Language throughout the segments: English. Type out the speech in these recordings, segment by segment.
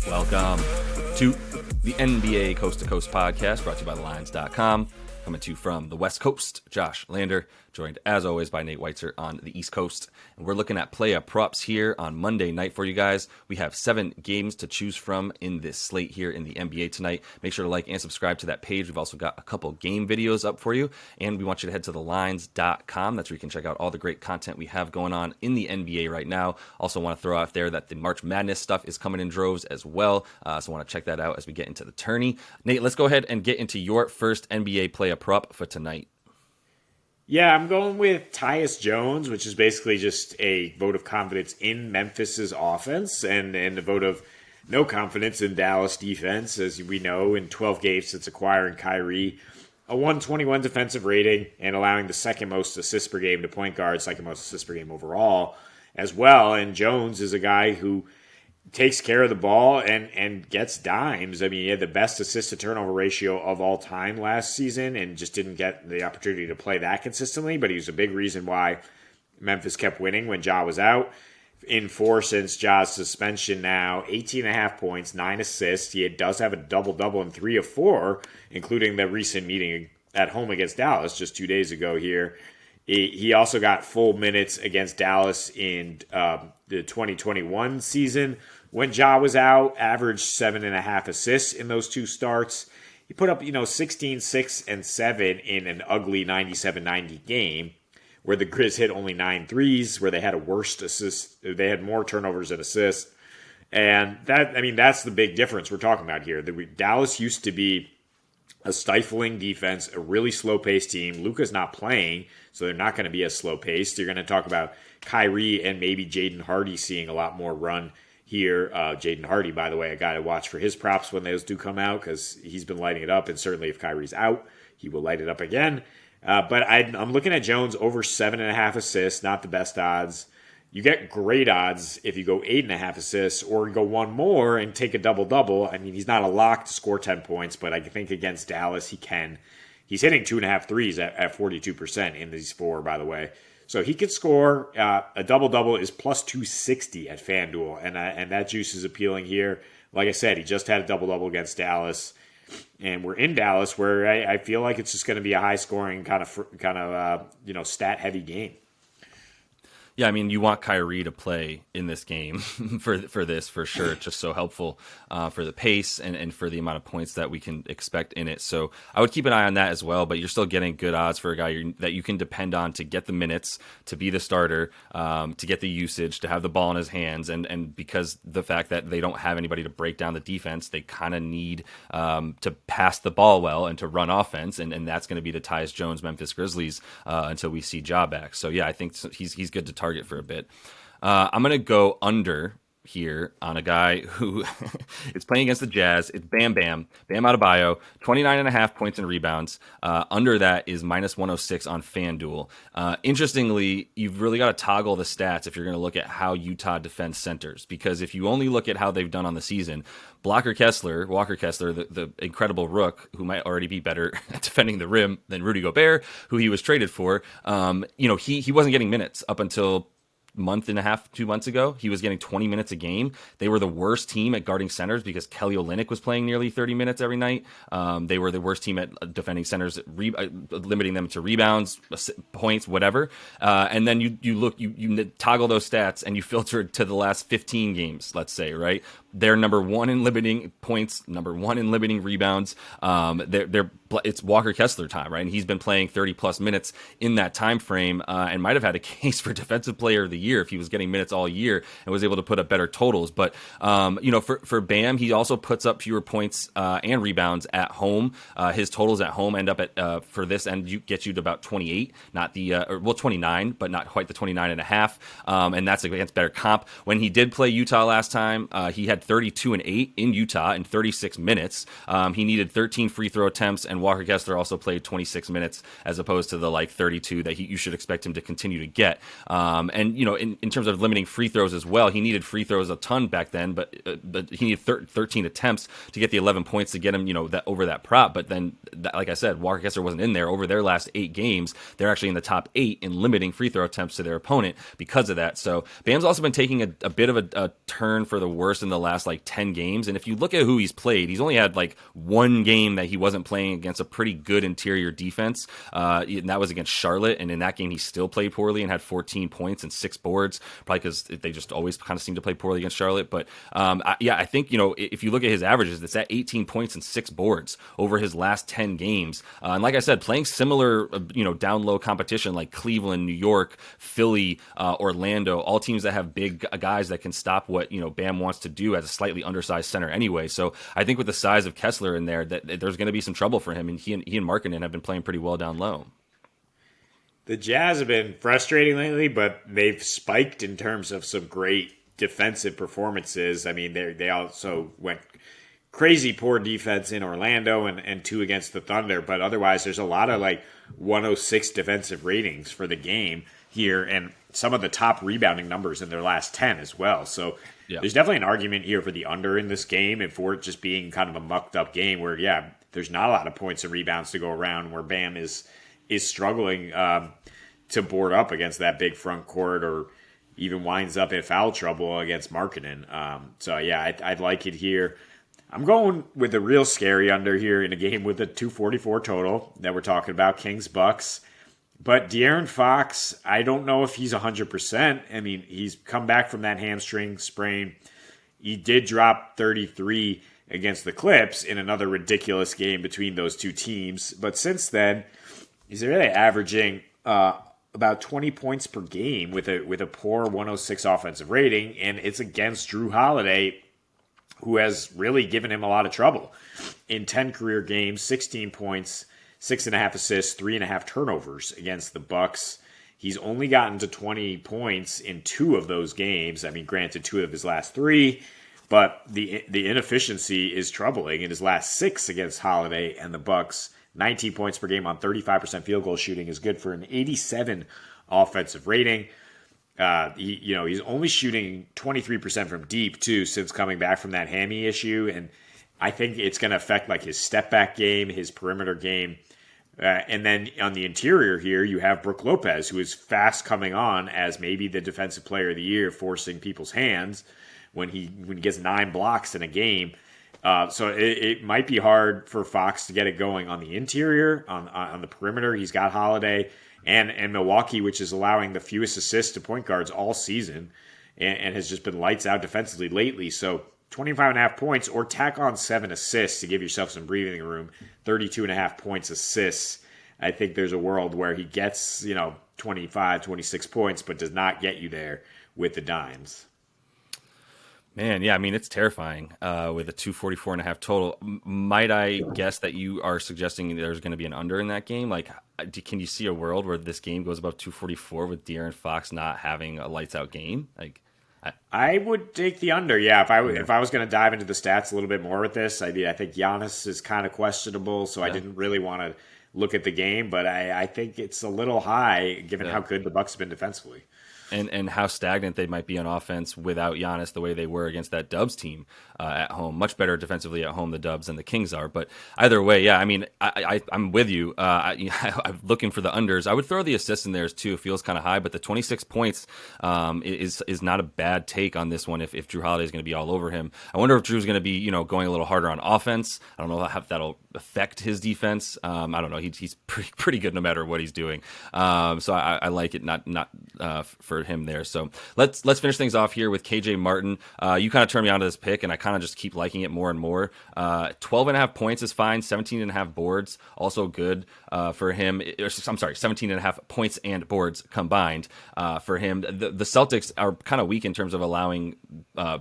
Welcome to the NBA Coast to Coast podcast brought to you by thelines.com. Coming to you from the West Coast, Josh Lander, joined as always by Nate Weitzer on the East Coast. And we're looking at play props here on Monday night for you guys. We have 7 games to choose from in this slate here in the NBA tonight. Make sure to like and subscribe to that page. We've also got a couple game videos up for you. And we want you to head to thelines.com. That's where you can check out all the great content we have going on in the NBA right now. Also want to throw out there that the March Madness stuff is coming in droves as well. So want to check that out as we get into the tourney. Nate, let's go ahead and get into your first NBA play prop for tonight. Yeah, I'm going with Tyus Jones, which is basically just a vote of confidence in Memphis's offense and a vote of no confidence in Dallas defense. As we know, in 12 games since acquiring Kyrie, a 121 defensive rating and allowing the second most assists per game to point guard, second most assists per game overall as well. And Jones is a guy who takes care of the ball and gets dimes. I mean, he had the best assist-to-turnover ratio of all time last season and just didn't get the opportunity to play that consistently, but he was a big reason why Memphis kept winning when Ja was out. In 4 since Ja's suspension now, 18.5 points, 9 assists. He does have a double-double in 3 of 4, including the recent meeting at home against Dallas just 2 days ago here. He also got full minutes against Dallas in the 2021 season. When Ja was out, averaged 7.5 assists in those 2 starts. He put up, 16, 6, and 7 in an ugly 97-90 game where the Grizz hit only 9 threes, where they had a worst assist. They had more turnovers than assists. And that's the big difference we're talking about here. Dallas used to be a stifling defense, a really slow-paced team. Luka's not playing, so they're not going to be as slow-paced. You're going to talk about Kyrie and maybe Jaden Hardy seeing a lot more run here. Jaden Hardy, by the way, a guy to watch for his props when those do come out because he's been lighting it up, and certainly if Kyrie's out, he will light it up again. But I'm looking at Jones over 7.5 assists, not the best odds. You get great odds if you go 8.5 assists or go one more and take a double-double. I mean, he's not a lock to score 10 points, but I think against Dallas he can. He's hitting 2.5 threes at 42% in these 4, by the way. So he could score. A double-double is plus 260 at FanDuel, and that juice is appealing here. Like I said, he just had a double-double against Dallas, and we're in Dallas where I feel like it's just going to be a high-scoring kind of stat-heavy game. Yeah, I mean, you want Kyrie to play in this game for this, for sure. It's just so helpful for the pace and for the amount of points that we can expect in it. So I would keep an eye on that as well, but you're still getting good odds for a guy that you can depend on to get the minutes, to be the starter, to get the usage, to have the ball in his hands. And because the fact that they don't have anybody to break down the defense, they kind of need to pass the ball well and to run offense. And that's going to be the Tyus Jones Memphis Grizzlies until we see Ja back. So yeah, I think he's good to target for a bit. I'm going to go under here on a guy who is playing against the Jazz. It's Bam Adebayo, 29.5 points and rebounds. Under that is minus 106 on FanDuel. Interestingly, you've really got to toggle the stats if you're going to look at how Utah defends centers, because if you only look at how they've done on the season, Walker Kessler, the incredible rook who might already be better at defending the rim than Rudy Gobert, who he was traded for, he wasn't getting minutes up until month and a half, 2 months ago. He was getting 20 minutes a game. They were the worst team at guarding centers because Kelly Olynyk was playing nearly 30 minutes every night. They were the worst team at defending centers, limiting them to rebounds, points, whatever. And then you toggle those stats and you filter it to the last 15 games, let's say, right? They're number 1 in limiting points, number 1 in limiting rebounds. It's Walker Kessler time, right? And he's been playing 30 plus minutes in that time frame, and might have had a case for Defensive Player of the Year if he was getting minutes all year and was able to put up better totals. But for Bam, he also puts up fewer points and rebounds at home. His totals at home end up at for this end gets you to about 28, not the 29, but not quite the 29 and a half. And that's against better comp. When he did play Utah last time, he had 32 and 8 in Utah in 36 minutes. He needed 13 free throw attempts, and Walker Kessler also played 26 minutes as opposed to the 32 that you should expect him to continue to get. And in terms of limiting free throws as well, he needed free throws a ton back then, but he needed 13 attempts to get the 11 points to get him that over that prop. But then, like I said, Walker Kessler wasn't in there. Over their last 8 games, they're actually in the top 8 in limiting free throw attempts to their opponent because of that. So Bam's also been taking a bit of a turn for the worse in the last last like 10 games. And if you look at who he's played, he's only had like one game that he wasn't playing against a pretty good interior defense. And that was against Charlotte. And in that game, he still played poorly and had 14 points and 6 boards, probably because they just always kind of seem to play poorly against Charlotte. But I think, if you look at his averages, it's at 18 points and 6 boards over his last 10 games. And like I said, playing similar, down low competition like Cleveland, New York, Philly, Orlando, all teams that have big guys that can stop what, Bam wants to do as a slightly undersized center anyway. So I think with the size of Kessler in there, that there's going to be some trouble for him. And he and Markkanen have been playing pretty well down low. The Jazz have been frustrating lately, but they've spiked in terms of some great defensive performances. I mean, they also went crazy poor defense in Orlando and 2 against the Thunder, but otherwise there's a lot of like 106 defensive ratings for the game here, and some of the top rebounding numbers in their last 10 as well. So there's definitely an argument here for the under in this game, and for it just being kind of a mucked up game where, there's not a lot of points and rebounds to go around, where Bam is struggling to board up against that big front court, or even winds up in foul trouble against Markkanen. I'd like it here. I'm going with the real scary under here in a game with a 244 total that we're talking about, Kings Bucks. But De'Aaron Fox, I don't know if he's 100%. I mean, he's come back from that hamstring sprain. He did drop 33 against the Clips in another ridiculous game between those two teams. But since then, he's really averaging about 20 points per game with a poor 106 offensive rating, and it's against Jrue Holiday, who has really given him a lot of trouble. In 10 career games, 16 points, 6.5 assists, 3.5 turnovers against the Bucks. He's only gotten to 20 points in 2 of those games. I mean, granted, 2 of his last 3, but the inefficiency is troubling. In his last 6 against Holiday and the Bucks, 19 points per game on 35% field goal shooting is good for an 87 offensive rating. He's only shooting 23% from deep too since coming back from that hammy issue, and I think it's going to affect like his step back game, his perimeter game, and then on the interior here you have Brook Lopez, who is fast coming on as maybe the defensive player of the year, forcing people's hands when he gets 9 blocks in a game. So it might be hard for Fox to get it going on the interior, on the perimeter. He's got Holiday and Milwaukee, which is allowing the fewest assists to point guards all season, and has just been lights out defensively lately. So 25.5 points, or tack on 7 assists to give yourself some breathing room, 32.5 points assists. I think there's a world where he gets, 25, 26 points, but does not get you there with the dimes. Man, yeah, I mean, it's terrifying with a 244.5 total. Might I guess that you are suggesting there's going to be an under in that game? Like, can you see a world where this game goes above 244 with De'Aaron Fox not having a lights-out game? Like, I would take the under, yeah. If I was going to dive into the stats a little bit more with this, I think Giannis is kind of questionable, so I didn't really want to look at the game, but I think it's a little high given how good the Bucks have been defensively. And how stagnant they might be on offense without Giannis, the way they were against that Dubs team at home. Much better defensively at home, the Dubs, than the Kings are. But either way, yeah, I mean, I'm with you. I'm looking for the unders. I would throw the assists in there too. It feels kind of high, but the 26 points is not a bad take on this one if Jrue Holiday is going to be all over him. I wonder if Drew's going to be going a little harder on offense. I don't know how that'll affect his defense. I don't know. He's pretty good no matter what he's doing. So I like it not for him there. So let's finish things off here with KJ Martin. You kind of turned me on to this pick, and I kind of just keep liking it more and more. 12.5 points is fine. 17.5 boards, also good for him. I'm sorry, 17.5 points and boards combined for him. The Celtics are kind of weak in terms of allowing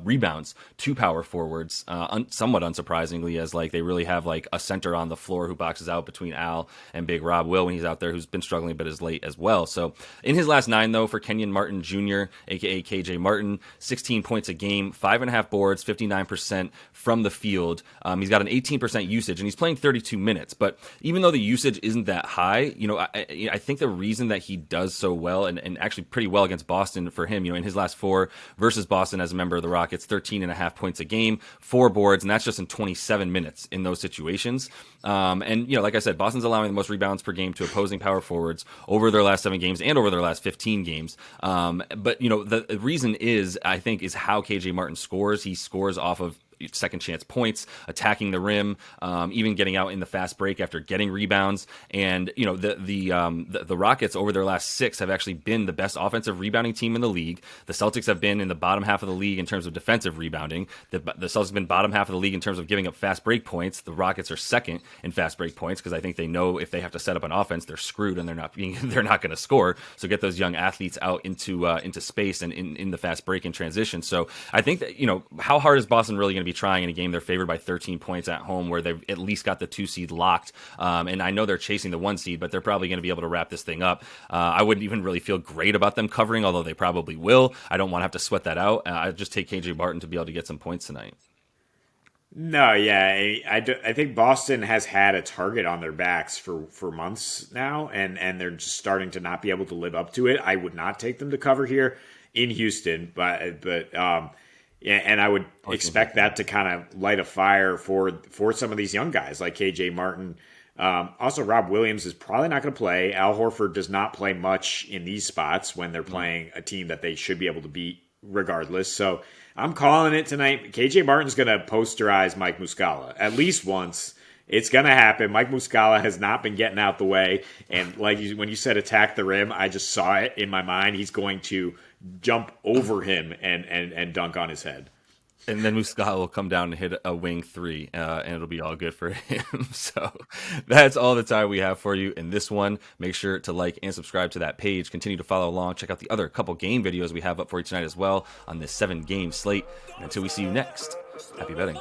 rebounds to power forwards, somewhat unsurprisingly, as like they really have like a center on the floor who boxes out between Al and Big Rob Will when he's out there, who's been struggling a bit as late as well. So in his last 9, though, for Kenyon Martin Jr., aka KJ Martin, 16 points a game, 5.5 boards, 59% from the field. He's got an 18% usage, and he's playing 32 minutes. But even though the usage isn't that high, I think the reason that he does so well and actually pretty well against Boston for him, in his last 4 versus Boston as a member of the Rockets, 13.5 points a game, 4 boards, and that's just in 27 minutes in those situations. And like I said, Boston's allowing the most rebounds per game to opposing power forwards over their last 7 games and over their last 15 games. But the reason I think, is how KJ Martin scores. He scores off of second chance points, attacking the rim, even getting out in the fast break after getting rebounds. And the Rockets over their last 6 have actually been the best offensive rebounding team in the league. The Celtics have been in the bottom half of the league in terms of defensive rebounding. The Celtics have been bottom half of the league in terms of giving up fast break points. The Rockets are second in fast break points because I think they know if they have to set up an offense, they're screwed and they're not going to score. So get those young athletes out into space and in the fast break and transition. So I think that how hard is Boston really going to be trying in a game they're favored by 13 points at home, where they've at least got the 2 seed locked, and I know they're chasing the 1 seed, but they're probably going to be able to wrap this thing up. I wouldn't even really feel great about them covering, although they probably will. I don't want to have to sweat that out. I'd just take KJ Martin to be able to get some points tonight. No, yeah, I think Boston has had a target on their backs for months now, and they're just starting to not be able to live up to it. I would not take them to cover here in Houston, but yeah, and I would expect that to kind of light a fire for some of these young guys like KJ Martin. Also, Rob Williams is probably not going to play. Al Horford does not play much in these spots when they're playing a team that they should be able to beat regardless. So I'm calling it tonight. KJ Martin's going to posterize Mike Muscala at least once. It's going to happen. Mike Muscala has not been getting out the way. And when you said attack the rim, I just saw it in my mind. He's going to jump over him and dunk on his head. And then Muscala will come down and hit a wing 3, and it'll be all good for him. So that's all the time we have for you in this one. Make sure to like and subscribe to that page. Continue to follow along. Check out the other couple game videos we have up for you tonight as well on this 7-game slate. And until we see you next, happy betting.